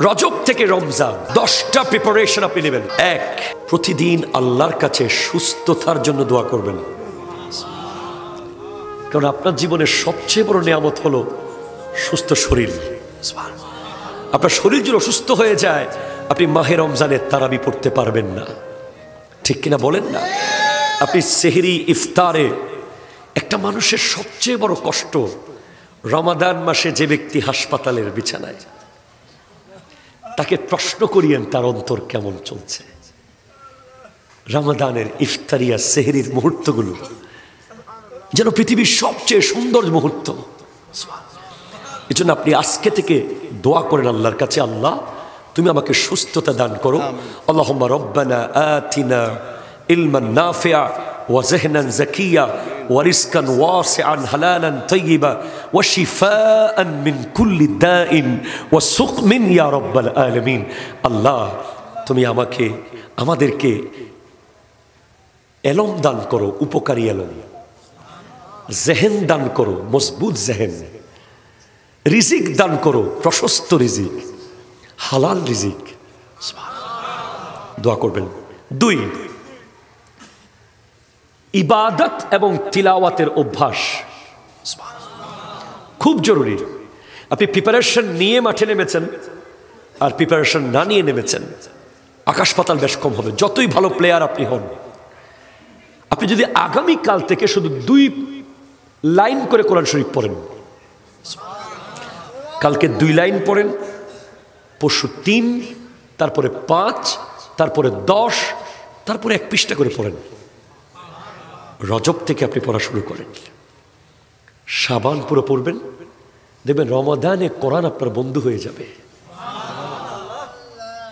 রজব থেকে রমজান 10টা প্রিপারেশন আপনি নেবেন। এক, প্রতিদিন আল্লাহর কাছে সুস্থতার জন্য দোয়া করবেন, কারণ আপনার জীবনের সবচেয়ে বড় নিয়ামত হলো সুস্থ শরীর। আপনার শরীর যদি অসুস্থ হয়ে যায়, আপনি মাহে রমজানের তারাবি পড়তে পারবেন না, ঠিক কিনা বলেন না? আপনি সেহরি ইফতারে, একটা মানুষের সবচেয়ে বড় কষ্ট রমাদান মাসে যে ব্যক্তি হাসপাতালের বিছানায়, তাকে প্রশ্ন করিয়েন তার অন্তর কেমন চলছে। রমাদানের ইফতারিয়া সেহরির মুহূর্তগুলো যেন পৃথিবীর সবচেয়ে সুন্দর মুহূর্ত। এই জন্য আপনি আজকে থেকে দোয়া করেন আল্লাহর কাছে, আল্লাহ তুমি আমাকে সুস্থতা দান করো। আল্লাহুম্মা রব্বানা আতিনা ইলমান নাফিআ ওয়া যিহনান যাকিয়া ওয়া রিজকান ওয়াসিআন হালালান তাইয়্যিবা ওয়া শিফাআন মিন কুল্লি দাইন ওয়া সুকমিন ইয়া রাব্বাল আলামিন। আল্লাহ তুমি আমাকে, আমাদেরকে এলম দান করো, উপকারী এলম, জেহেন দান করো, মজবুত জেহেন, রিজিক দান করো, প্রশস্ত রিজিক, হালাল রিজিক। দোয়া করবেন। দুই, ইবাদত এবং তিলাওয়াতের অভ্যাস খুব জরুরি। আপনি প্রিপারেশন নিয়ে মাঠে নেমেছেন আর প্রিপারেশন না নিয়ে নেমেছেন, আকাশ পাতাল বেশ কম হবে, যতই ভালো প্লেয়ার আপনি হন। আপনি যদি আগামীকাল থেকে শুধু 2 লাইন করে কোরআন শরীফ পড়েন, কালকে 2 লাইন পড়েন, পরশু 3, তারপরে 5, তারপরে 10, তারপরে 1 পৃষ্ঠা করে পড়েন। রজব থেকে আপনি পড়া শুরু করেন, শাবান পুরো পড়বেন, দেখবেন রমাদানে কোরআন আপনার বন্ধু হয়ে যাবে।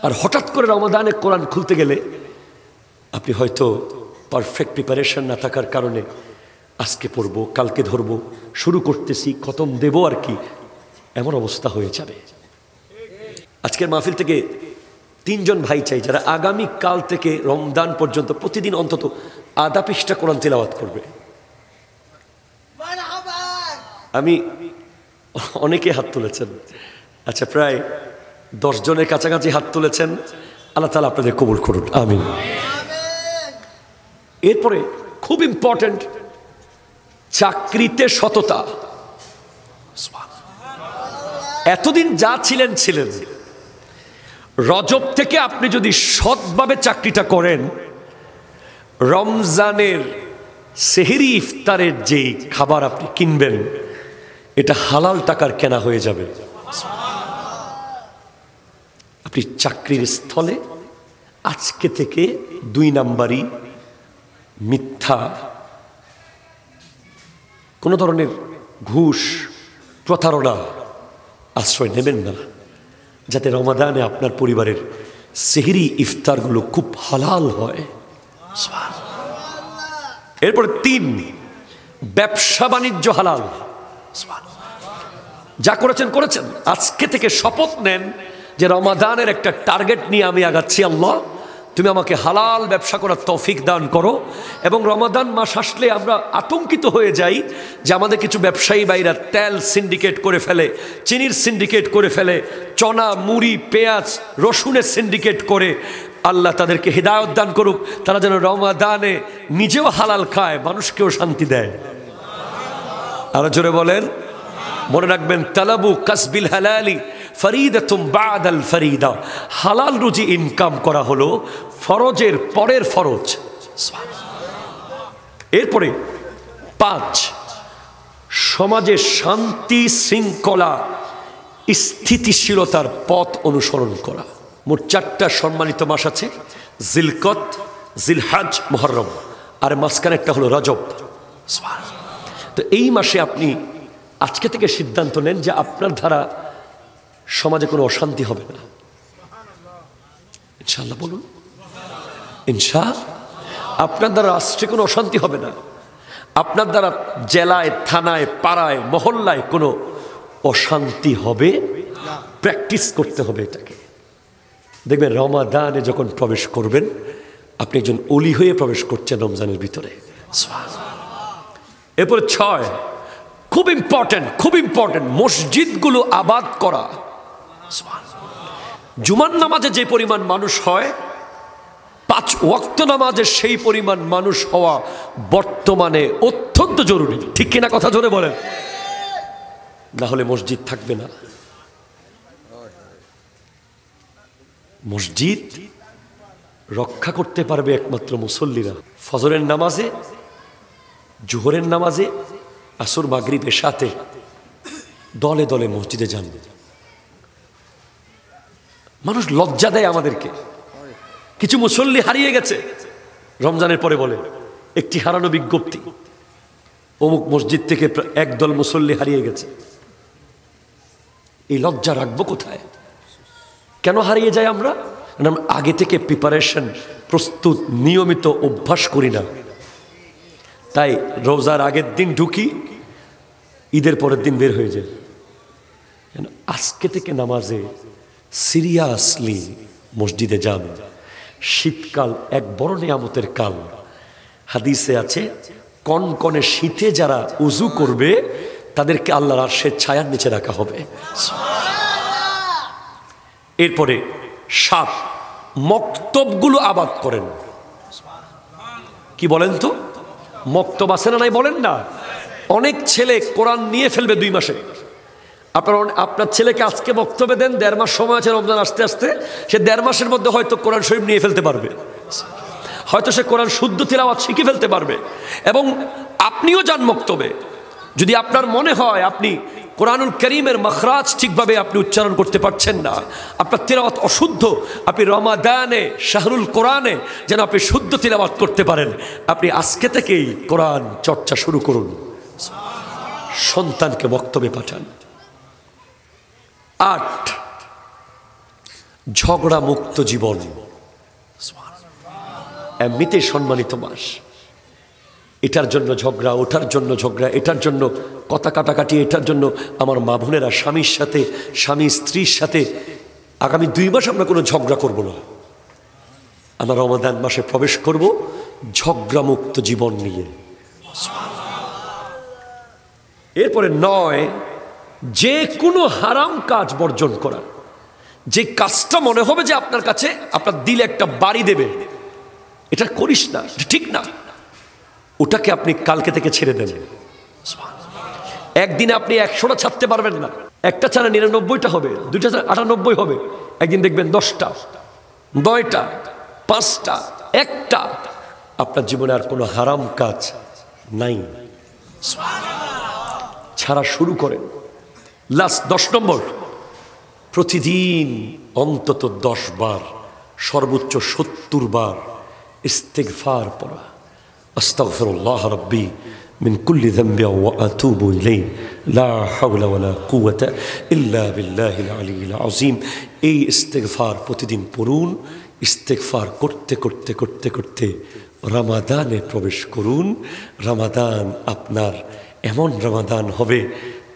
আর হঠাৎ করে রমাদানে কোরআন খুলতে গেলে আপনি হয়তো পারফেক্ট প্রিপারেশন না থাকার কারণে আজকে পড়বো, কালকে ধরবো, শুরু করতেছি, খতম দেব আর কি, এমন অবস্থা হয়ে যাবে। আজকের মাহফিল থেকে 3 জন ভাই চাই যারা আগামী কাল থেকে রমজান পর্যন্ত প্রতিদিন অন্তত আধা পৃষ্ঠা কোরআন তিলাওয়াত করবে। আমি অনেকে হাত তুলেছেন, আচ্ছা প্রায় 10 জনের কাছাকাছি হাত তুলেছেন। আল্লাহ তাআলা আপনাদের কবুল করুন, আমিন। এরপরে খুব ইম্পর্টেন্ট, চাকরিতে সততা। এতদিন যা ছিলেন ছিলেন, রজব থেকে আপনি যদি সৎভাবে চাকরিটা করেন, রমজানের সেহরি ইফতারের যে খাবার আপনি কিনবেন, এটা হালাল টাকার কেনা হয়ে যাবে। আপনি চাকরির স্থলে আজকে থেকে 2 নাম্বারই, মিথ্যা, কোনো ধরনের ঘুষ, প্রতারণা আশ্রয় নেবেন না, যাতে রমাদানে আপনার পরিবারের সেহরি ইফতারগুলো খুব হালাল হয়। এরপরে 3, ব্যবসা বাণিজ্য হালাল। যা করেছেন করেছেন, আজকে থেকে শপথ নেন যে রমাদানের একটা টার্গেট নিয়ে আমি আগাচ্ছি। আল্লাহ তুমি আমাকে হালাল ব্যবসা করার তৌফিক দান করো। এবং রমাদান মাস আসলে আমরা আতঙ্কিত হয়ে যাই যে আমাদের কিছু ব্যবসায়ী ভাইরা তেল সিন্ডিকেট করে ফেলে, চিনির সিন্ডিকেট করে ফেলে, চনা, মুড়ি, পেঁয়াজ, রসুনের সিন্ডিকেট করে। আল্লাহ তাদেরকে হিদায়ত দান করুক, তারা যেন রমাদানে নিজেও হালাল খায়, মানুষকেও শান্তি দেয়। আরো জোরে বলেন। মনে রাখবেন, তালাবু কাসবিল হালালি ফরিদাতুম বাদাল ফরিদা। হালাল রুজি ইনকাম করা হলো ফরজের পরের ফরজ। এরপরে 5, সমাজে শান্তি শৃঙ্খলা স্থিতিশীলতার পথ অনুসরণ করা। মোট 4টা সম্মানিত মাস আছে, জিলকত, জিলহাজ, মুহররম, আর মাঝখানে একটা হলো রজব। তো এই মাসে আপনি আজকে থেকে সিদ্ধান্ত নেন যে আপনার দ্বারা সমাজে কোনো অশান্তি হবে না। ইনশাআল্লাহ বলুন, ইনশাআল্লাহ। আপনার দ্বারা রাষ্ট্রে কোনো অশান্তি হবে না, আপনার দ্বারা জেলায়, থানায়, পাড়ায়, মহল্লায় কোনো অশান্তি হবে। প্র্যাকটিস করতে হবে এটাকে। দেখবেন রমাদানে যখন প্রবেশ করবেন, আপনি একজন ওলি হয়ে প্রবেশ করছেন রমজানের ভিতরে। এরপরে 6, খুব ইম্পর্টেন্ট, খুব ইম্পর্টেন্ট, মসজিদগুলো আবাদ করা। জুমার নামাজে যে পরিমাণ মানুষ হয়, 5 ওয়াক্ত নামাজে সেই পরিমাণ মানুষ হওয়া বর্তমানে অত্যন্ত জরুরি। ঠিক কিনা কথা জোরে বলেন? না হলে মসজিদ থাকবে না। মসজিদ রক্ষা করতে পারবে একমাত্র মুসল্লিরা। ফজরের নামাজে, জোহরের নামাজে, আসর, মাগরিব, এশাতে দলে দলে মসজিদে যান। মানুষ লজ্জা দেয় আমাদেরকে। কিছু মুসল্লি হারিয়ে গেছে, রমজানের পরে বলে একটি হারানো বিজ্ঞপ্তি, অমুক মসজিদ থেকে একদল মুসল্লি হারিয়ে গেছে। এই লজ্জা রাখবো কোথায়? কেন হারিয়ে যায় আমরা? আগে থেকে প্রিপারেশন, প্রস্তুত, নিয়মিত অভ্যাস করি না। তাই রোজার আগের দিন ঢুকি, ঈদের পরের দিন বের হয়ে যায়। আজকে থেকে নামাজে সিরিয়াসলি মসজিদে যান। শীতকাল এক বড় নিয়ামতের কাল। হাদিসে আছে, কনকনে শীতে যারা উজু করবে তাদেরকে আল্লাহর আরশের ছায়ার নিচে রাখা হবে। এরপরে 7, মক্তবগুলো আবাদ করেন। কি বলেন তো? মক্তব আছে না নাই বলেন না? অনেক ছেলে কোরআন নিয়ে ফেলবে 2 মাসে। আপনার ছেলেকে আজকে বক্তব্য দেন, 1.5 মাস সময় আছে রমজান আসতে আসতে, সে 1.5 মাসের মধ্যে হয়তো কোরআন শরীফ নিয়ে ফেলতে পারবে, হয়তো সে কোরআন শুদ্ধ তিলাওয়াত শিখে ফেলতে পারবে। এবং আপনিও যান মক্তবে। যদি আপনার মনে হয় আপনি কোরআনুল কারীমের মাখরাজ ঠিকভাবে আপনি উচ্চারণ করতে পারছেন না, আপনার তিলাওয়াত অশুদ্ধ, আপনি রমাদানে, শাহরুল কোরআনে যেন আপনি শুদ্ধ তিলাওয়াত করতে পারেন, আপনি আজকে থেকেই কোরআন চর্চা শুরু করুন। সন্তানকে বক্তব্যে পাঠান। 8, ঝগড়া মুক্ত জীবন। এমনিতেই সম্মানিত মাস, এটার জন্য ঝগড়া, ওটার জন্য ঝগড়া, এটার জন্য কথা কাটাকাটি, এটার জন্য আমার মা বোনেরা স্বামীর সাথে, স্বামী স্ত্রীর সাথে আগামী 2 মাস আমরা কোনো ঝগড়া করব না। আমরা রমাদান মাসে প্রবেশ করব ঝগড়া মুক্ত জীবন নিয়ে। এরপরে 9, যে কোনো হারাম কাজ বর্জন করা। যে কাজটা মনে হবে যে আপনার কাছে আপনার দিলে একটা বাড়ি দেবে, এটা করিস না, ঠিক না, ওটাকে আপনি কালকে থেকে ছেড়ে দেন। একদিনে আপনি 100টা ছাড়তে পারবেন না। একটা ছাড়া 99টা হবে, 2টা ছাড়া 98 হবে। একদিন দেখবেন 10টা, 9টা, 5টা, 1টা। আপনার জীবনে আর কোনো হারাম কাজ নাই। ছাড়া শুরু করেন। লাস্ট 10 নম্বর, প্রতিদিন অন্তত 10 বার, সর্বোচ্চ 70 বার ইস্তিগফার পড়া। আস্তাগফিরুল্লাহ রাব্বি মিন কুল্লি যামবি ওয়া আতুবু ইলাইহি লা হাওলা ওয়ালা কুওয়াতা ইল্লা বিল্লাহিল আলিয়্যিল আযীম। এই ইস্তিগফার প্রতিদিন পড়ুন। ইস্তিগফার করতে করতে করতে করতে রমাদানে প্রবেশ করুন। রমাদান আপনার এমন রমাদান হবে,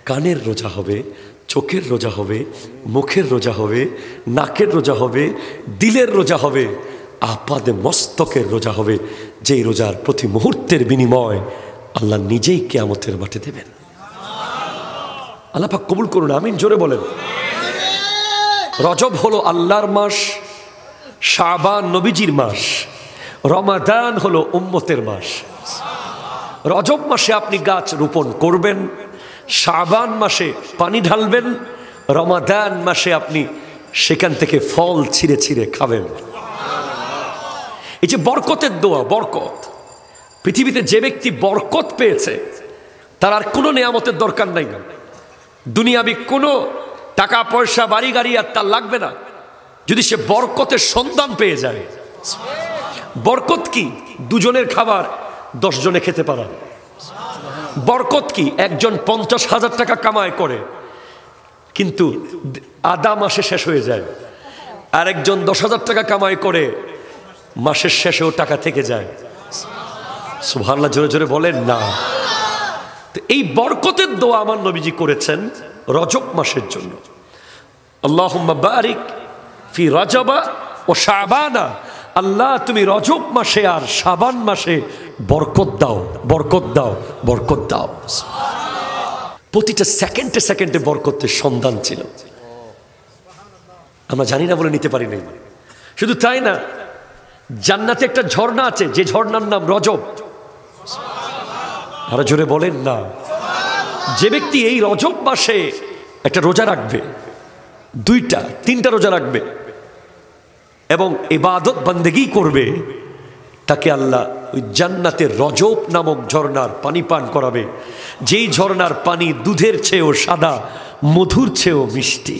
কানের রোজা হবে, চোখের রোজা হবে, মুখের রোজা হবে, নাকের রোজা হবে, দিলের রোজা হবে, আপাদে মস্তকের রোজা হবে। যেই রোজার প্রতি মুহূর্তের বিনিময় আল্লাহ নিজেই কিয়ামতের মাঠে দেবেন। আল্লাহ পাক কবুল করুন, আমিন জোরে বলেন। রজব হলো আল্লাহর মাস, শাবান নবীজির মাস, রমাদান হলো উম্মতের মাস। রজব মাসে আপনি গাছ রোপণ করবেন, শাবান মাসে পানি ঢালবেন, রমাদান মাসে আপনি সেখান থেকে ফল ছিঁড়ে ছিঁড়ে খাবেন। এই যে বরকতের দোয়া, বরকত, পৃথিবীতে যে ব্যক্তি বরকত পেয়েছে তার আর কোনো নিয়ামতের দরকার নাই। দুনিয়াবি কোনো টাকা পয়সা, বাড়ি গাড়ি আর তার লাগবে না, যদি সে বরকতের সন্ধান পেয়ে যায়। বরকত কি? 2 জনের খাবার 10 জনে খেতে পারা। বরকত কি? একজন 50,000 টাকা কামায় করে, কিন্তু আধা মাসে শেষ হয়ে যায়। আর একজন 10,000 টাকা কামাই করে, মাসের শেষেও টাকা থেকে যায়। সুবহানাল্লাহ জোরে জোরে বলেন না। তো এই বরকতের দোয়া আমার নবীজি করেছেন রজব মাসের জন্য। আল্লাহুম্মা বারিক ফি রজবা ও শাবানা। আল্লাহ তুমি রজব মাসে আর শাবান মাসে বরকত দাও, বরকত দাও, বরকত দাও। প্রতিটা সেকেন্ডে সেকেন্ডে বরকতের সন্ধান ছিল। আমরা জানি না বলে নিতে পারি নাই। শুধু তাই না, জান্নাতে একটা ঝর্ণা আছে, যে ঝর্ণার নাম রজব। আরো জোরে বলেন না। যে ব্যক্তি এই রজব মাসে একটা রোজা রাখবে, 2টা 3টা রোজা রাখবে এবং ইবাদত বন্দেগী করবে, তাকে আল্লাহ ওই জান্নাতের রজব নামক ঝর্ণার পানি পান করাবে, যেই ঝর্ণার পানি দুধের চেয়েও সাদা, মধুর চেয়েও মিষ্টি।